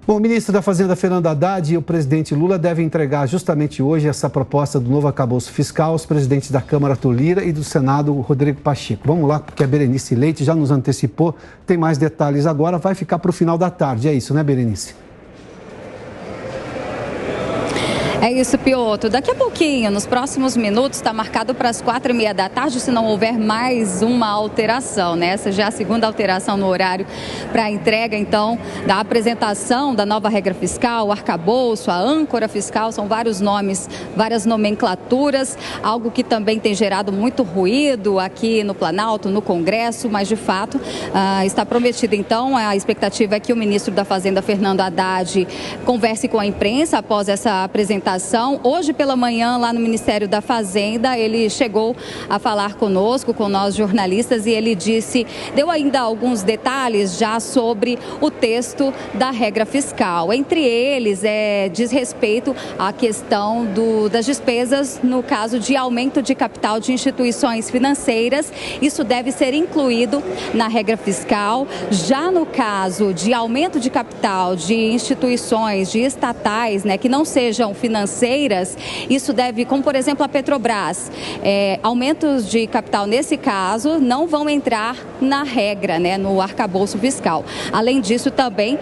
Bom, o ministro da Fazenda, Fernando Haddad, e o presidente Lula devem entregar justamente hoje essa proposta do novo arcabouço fiscal aos presidentes da Câmara, Arthur Lira, e do Senado, Rodrigo Pacheco. Vamos lá, porque a Berenice Leite já nos antecipou, tem mais detalhes agora, vai ficar para o final da tarde. É isso, né, Berenice? É isso, Piotr. Daqui a pouquinho, nos próximos minutos, está marcado para as 4h30 da tarde, se não houver mais uma alteração, né? Essa já é a segunda alteração no horário para a entrega, então, da apresentação da nova regra fiscal, o arcabouço, a âncora fiscal, são vários nomes, várias nomenclaturas, algo que também tem gerado muito ruído aqui no Planalto, no Congresso, mas, de fato, está prometido, então, a expectativa é que o ministro da Fazenda, Fernando Haddad, converse com a imprensa após essa apresentação. Hoje pela manhã, lá no Ministério da Fazenda, ele chegou a falar conosco, com nós jornalistas, e ele deu ainda alguns detalhes já sobre o texto da regra fiscal. Entre eles, diz respeito à questão das despesas no caso de aumento de capital de instituições financeiras. Isso deve ser incluído na regra fiscal. Já no caso de aumento de capital de instituições, de estatais, né, que não sejam financeiras, isso deve, como por exemplo a Petrobras, aumentos de capital nesse caso não vão entrar na regra, né, no arcabouço fiscal. Além disso também,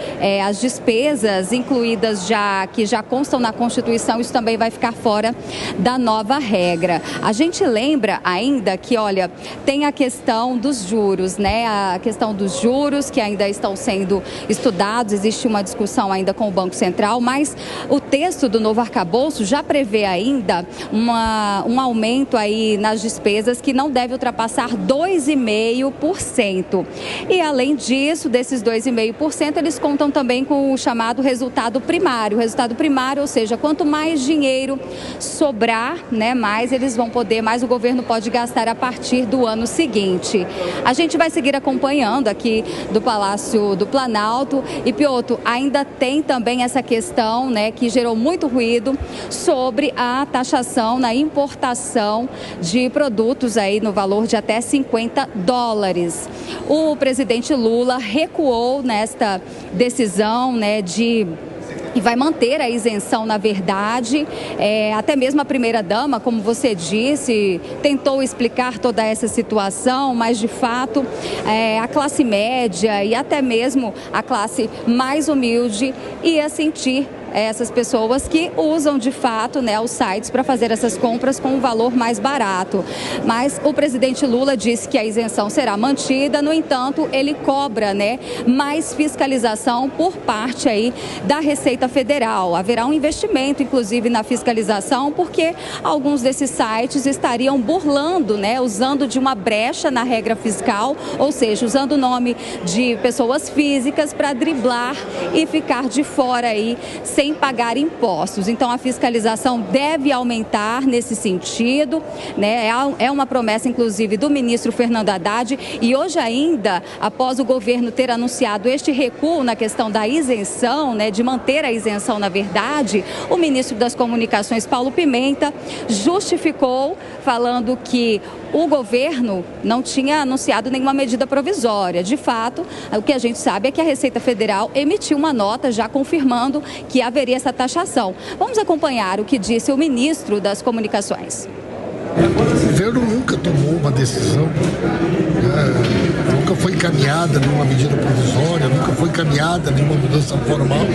as despesas incluídas que já constam na Constituição, isso também vai ficar fora da nova regra. A gente lembra ainda que, olha, tem a questão dos juros, né, a questão dos juros que ainda estão sendo estudados, existe uma discussão ainda com o Banco Central, mas o texto do novo arcabouço já prevê ainda um aumento aí nas despesas que não deve ultrapassar 2,5%. E além disso, desses 2,5%, eles contam também com o chamado resultado primário. O resultado primário, ou seja, quanto mais dinheiro sobrar, né, mais o governo pode gastar a partir do ano seguinte. A gente vai seguir acompanhando aqui do Palácio do Planalto. E, Piotr, ainda tem também essa questão, né, que gerou muito ruído, sobre a taxação na importação de produtos aí no valor de até $50. O presidente Lula recuou nesta decisão, né, e vai manter a isenção, na verdade. Até mesmo a primeira-dama, como você disse, tentou explicar toda essa situação, mas, de fato, a classe média e até mesmo a classe mais humilde ia sentir essas pessoas que usam de fato, né, os sites para fazer essas compras com um valor mais barato. Mas o presidente Lula disse que a isenção será mantida, no entanto, ele cobra, né, mais fiscalização por parte aí da Receita Federal. Haverá um investimento, inclusive, na fiscalização, porque alguns desses sites estariam burlando, né, usando de uma brecha na regra fiscal, ou seja, usando o nome de pessoas físicas para driblar e ficar de fora aí sem pagar impostos. Então, a fiscalização deve aumentar nesse sentido, né? É uma promessa, inclusive, do ministro Fernando Haddad. E hoje ainda, após o governo ter anunciado este recuo na questão da isenção, né, de manter a isenção, na verdade, o ministro das Comunicações, Paulo Pimenta, justificou, falando que o governo não tinha anunciado nenhuma medida provisória. De fato, o que a gente sabe é que a Receita Federal emitiu uma nota já confirmando que haveria essa taxação. Vamos acompanhar o que disse o ministro das Comunicações. O governo nunca tomou uma decisão, nunca foi encaminhada nenhuma medida provisória, nunca foi encaminhada nenhuma mudança formal.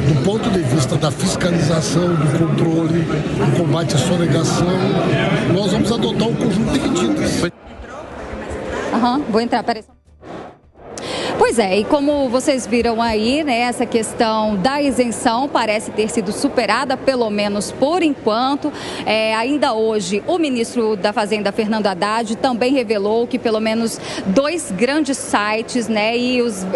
Do ponto de vista da fiscalização, do controle, do combate à sonegação, nós vamos adotar um conjunto de medidas. Vou entrar, peraí. Pois é, e como vocês viram aí, né, essa questão da isenção parece ter sido superada, pelo menos por enquanto. Ainda hoje, o ministro da Fazenda, Fernando Haddad, também revelou que pelo menos 2 grandes sites, né, e os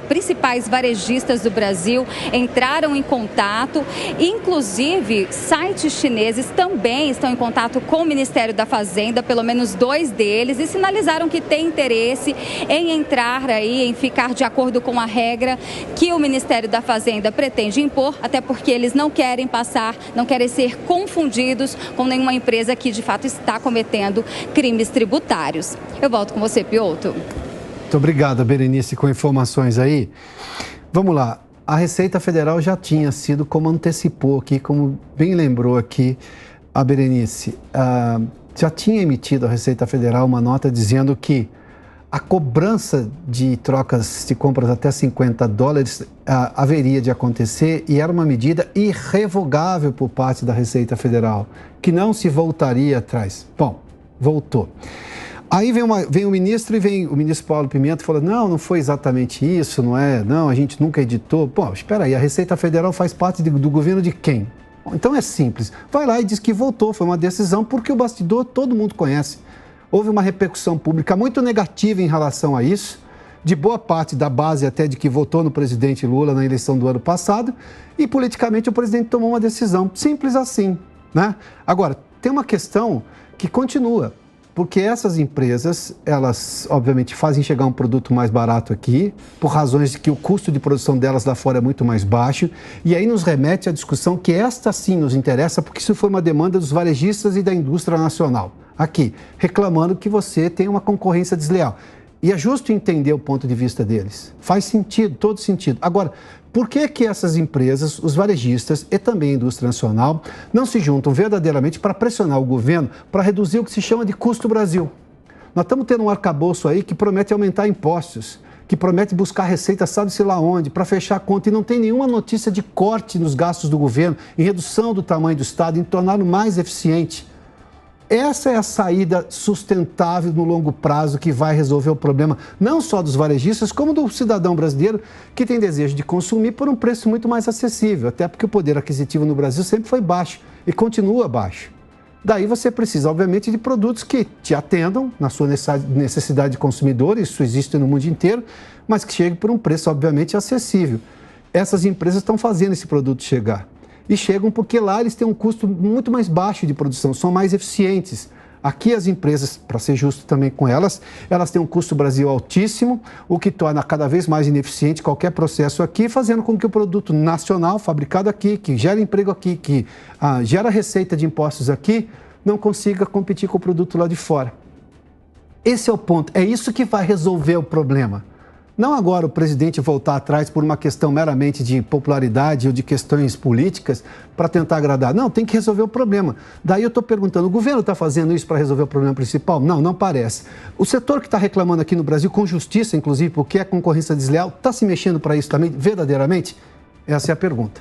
principais varejistas do Brasil entraram em contato. Inclusive, sites chineses também estão em contato com o Ministério da Fazenda, pelo menos 2 deles, e sinalizaram que têm interesse em entrar aí, em ficar de acordo com a regra que o Ministério da Fazenda pretende impor, até porque eles não querem ser confundidos com nenhuma empresa que de fato está cometendo crimes tributários. Eu volto com você, Piotr. Muito obrigado, Berenice, com informações aí. Vamos lá. a Receita Federal já tinha sido, como antecipou aqui, como bem lembrou aqui a Berenice, já tinha emitido a Receita Federal uma nota dizendo que a cobrança de trocas de compras até $50 haveria de acontecer e era uma medida irrevogável por parte da Receita Federal, que não se voltaria atrás. Bom, voltou. Aí vem o ministro e vem o ministro Paulo Pimenta e fala, não foi exatamente isso, não, a gente nunca editou. Bom, espera aí, a Receita Federal faz parte do governo de quem? Bom, então é simples, vai lá e diz que voltou, foi uma decisão porque o bastidor todo mundo conhece. Houve uma repercussão pública muito negativa em relação a isso, de boa parte da base até de que votou no presidente Lula na eleição do ano passado, e politicamente o presidente tomou uma decisão, simples assim, né? Agora, tem uma questão que continua, porque essas empresas, elas obviamente fazem chegar um produto mais barato aqui, por razões de que o custo de produção delas lá fora é muito mais baixo, e aí nos remete à discussão que esta sim nos interessa, porque isso foi uma demanda dos varejistas e da indústria nacional, aqui, reclamando que você tem uma concorrência desleal. E é justo entender o ponto de vista deles. Faz sentido, todo sentido. Agora, por que essas empresas, os varejistas e também a indústria nacional, não se juntam verdadeiramente para pressionar o governo para reduzir o que se chama de custo Brasil? Nós estamos tendo um arcabouço aí que promete aumentar impostos, que promete buscar receita sabe-se lá onde, para fechar a conta, e não tem nenhuma notícia de corte nos gastos do governo, em redução do tamanho do Estado, em torná-lo mais eficiente. Essa é a saída sustentável no longo prazo que vai resolver o problema não só dos varejistas, como do cidadão brasileiro que tem desejo de consumir por um preço muito mais acessível, até porque o poder aquisitivo no Brasil sempre foi baixo e continua baixo. Daí você precisa, obviamente, de produtos que te atendam na sua necessidade de consumidor, isso existe no mundo inteiro, mas que cheguem por um preço, obviamente, acessível. Essas empresas estão fazendo esse produto chegar. E chegam porque lá eles têm um custo muito mais baixo de produção, são mais eficientes. Aqui as empresas, para ser justo também com elas têm um custo Brasil altíssimo, o que torna cada vez mais ineficiente qualquer processo aqui, fazendo com que o produto nacional, fabricado aqui, que gera emprego aqui, que gera receita de impostos aqui, não consiga competir com o produto lá de fora. Esse é o ponto, é isso que vai resolver o problema. Não agora o presidente voltar atrás por uma questão meramente de popularidade ou de questões políticas para tentar agradar. Não, tem que resolver o problema. Daí eu estou perguntando, o governo está fazendo isso para resolver o problema principal? Não, não parece. O setor que está reclamando aqui no Brasil, com justiça, inclusive, porque é concorrência desleal, está se mexendo para isso também, verdadeiramente? Essa é a pergunta.